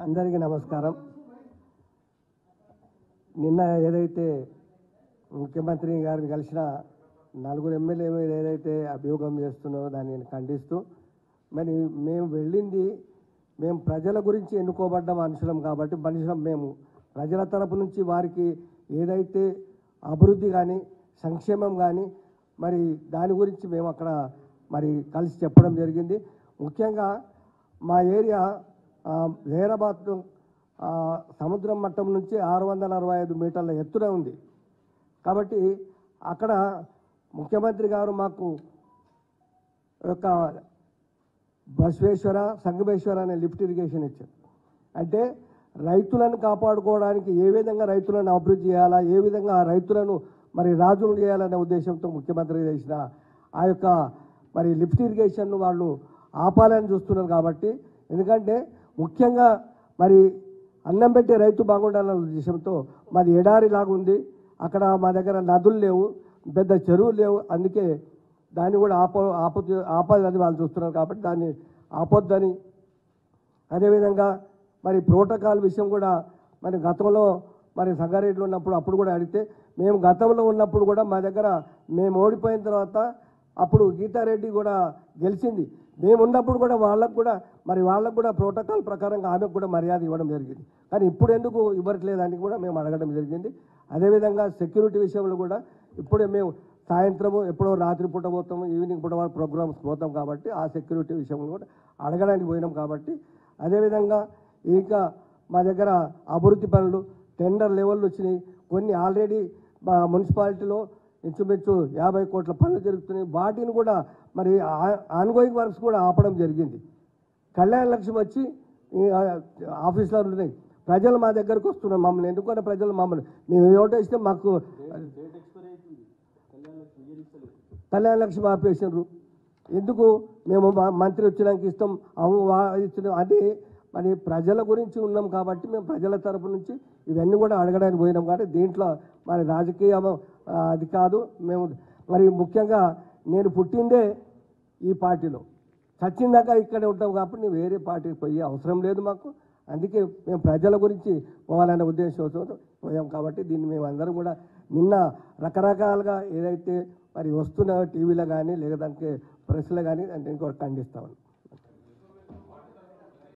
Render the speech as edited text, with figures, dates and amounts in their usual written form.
అందరికీ నమస్కారం. నిన్న ఏదైతే ముఖ్యమంత్రి గారిని కలిసిన నలుగురు ఎమ్మెల్యే మీద ఏదైతే అభియోగం చేస్తున్నారో దాన్ని ఖండిస్తూ, మరి మేము వెళ్ళింది మేము ప్రజల గురించి ఎన్నుకోబడ్డ మనుషులం కాబట్టి మేము ప్రజల తరపు నుంచి వారికి ఏదైతే అభివృద్ధి కానీ సంక్షేమం కానీ మరి దాని గురించి మేము అక్కడ మరి కలిసి చెప్పడం జరిగింది. ముఖ్యంగా మా ఏరియా హైదరాబాద్ సముద్రం మట్టం నుంచి 665 మీటర్ల ఎత్తున ఉంది కాబట్టి అక్కడ ముఖ్యమంత్రి గారు మాకు ఒక బసవేశ్వర సంగమేశ్వర అనే లిఫ్ట్ ఇరిగేషన్ ఇచ్చారు. అంటే రైతులను కాపాడుకోవడానికి ఏ విధంగా రైతులను అభివృద్ధి చేయాలా, ఏ విధంగా ఆ రైతులను మరి రాజులు చేయాలనే ఉద్దేశంతో ముఖ్యమంత్రి చేసిన ఆ యొక్క మరి లిఫ్ట్ ఇరిగేషన్ను వాళ్ళు ఆపాలని చూస్తున్నారు. కాబట్టి ఎందుకంటే ముఖ్యంగా మరి అన్నం పెట్టే రైతు బాగుండాలనే ఉద్దేశంతో మాది ఎడారిలాగా ఉంది. అక్కడ మా దగ్గర నదులు లేవు, పెద్ద చెరువులు లేవు. అందుకే దాన్ని కూడా ఆపాలని వాళ్ళు చూస్తున్నారు. కాబట్టి దాన్ని ఆపొద్దని, అదేవిధంగా మరి ప్రోటోకాల్ విషయం కూడా మరి గతంలో మరి సంగారెడ్డిలో ఉన్నప్పుడు అప్పుడు కూడా అడిగితే మేము గతంలో ఉన్నప్పుడు కూడా మా దగ్గర మేము ఓడిపోయిన తర్వాత అప్పుడు గీతారెడ్డి కూడా గెలిచింది. మేము ఉన్నప్పుడు కూడా వాళ్ళకు కూడా ప్రోటోకాల్ ప్రకారంగా ఆమెకు కూడా మర్యాద ఇవ్వడం జరిగింది. కానీ ఇప్పుడు ఎందుకు ఇవ్వట్లేదని కూడా మేము అడగడం జరిగింది. అదేవిధంగా సెక్యూరిటీ విషయంలో కూడా ఇప్పుడే మేము సాయంత్రము ఎప్పుడో రాత్రి పూట పోతాము, ఈవినింగ్ పూట ప్రోగ్రామ్స్ పోతాం కాబట్టి ఆ సెక్యూరిటీ విషయంలో కూడా అడగడానికి పోయినాం. కాబట్టి అదేవిధంగా ఇంకా మా దగ్గర అభివృద్ధి పనులు టెండర్ లెవెల్ వచ్చినాయి. కొన్ని ఆల్రెడీ మున్సిపాలిటీలో ఇంచుమించు 50 కోట్ల పనులు జరుగుతున్నాయి. వాటిని కూడా మరి ఆన్గోయింగ్ వర్క్స్ కూడా ఆపడం జరిగింది. కళ్యాణ లక్ష్యం వచ్చి ఆఫీసులో ఉన్నాయి. ప్రజలు మా దగ్గరకు వస్తున్నారు. మమ్మల్ని ఎందుకన్నా ప్రజలు మేము ఓటేస్తే మాకు కళ్యాణ లక్ష్యం ఆపేసినారు. ఎందుకు మేము మంత్రి వచ్చినాక ఇస్తాం ఇస్తున్నాం అది మరి ప్రజల గురించి ఉన్నాం కాబట్టి మేము ప్రజల తరపు నుంచి ఇవన్నీ కూడా అడగడానికి పోయినాం. కాబట్టి దీంట్లో మరి రాజకీయం అది కాదు. మేము మరి ముఖ్యంగా నేను పుట్టిందే ఈ పార్టీలో, చచ్చిందాకా ఇక్కడే ఉంటాం కాబట్టి నేను వేరే పార్టీకి పోయే అవసరం లేదు మాకు. అందుకే మేము ప్రజల గురించి పోవాలనే ఉద్దేశంతో పోయాం. కాబట్టి దీన్ని మేము అందరం కూడా నిన్న రకరకాలుగా ఏదైతే మరి వస్తున్న టీవీలో కానీ లేదంటే ప్రెస్లో కానీ అంటే ఇంకోటి ఖండిస్తామని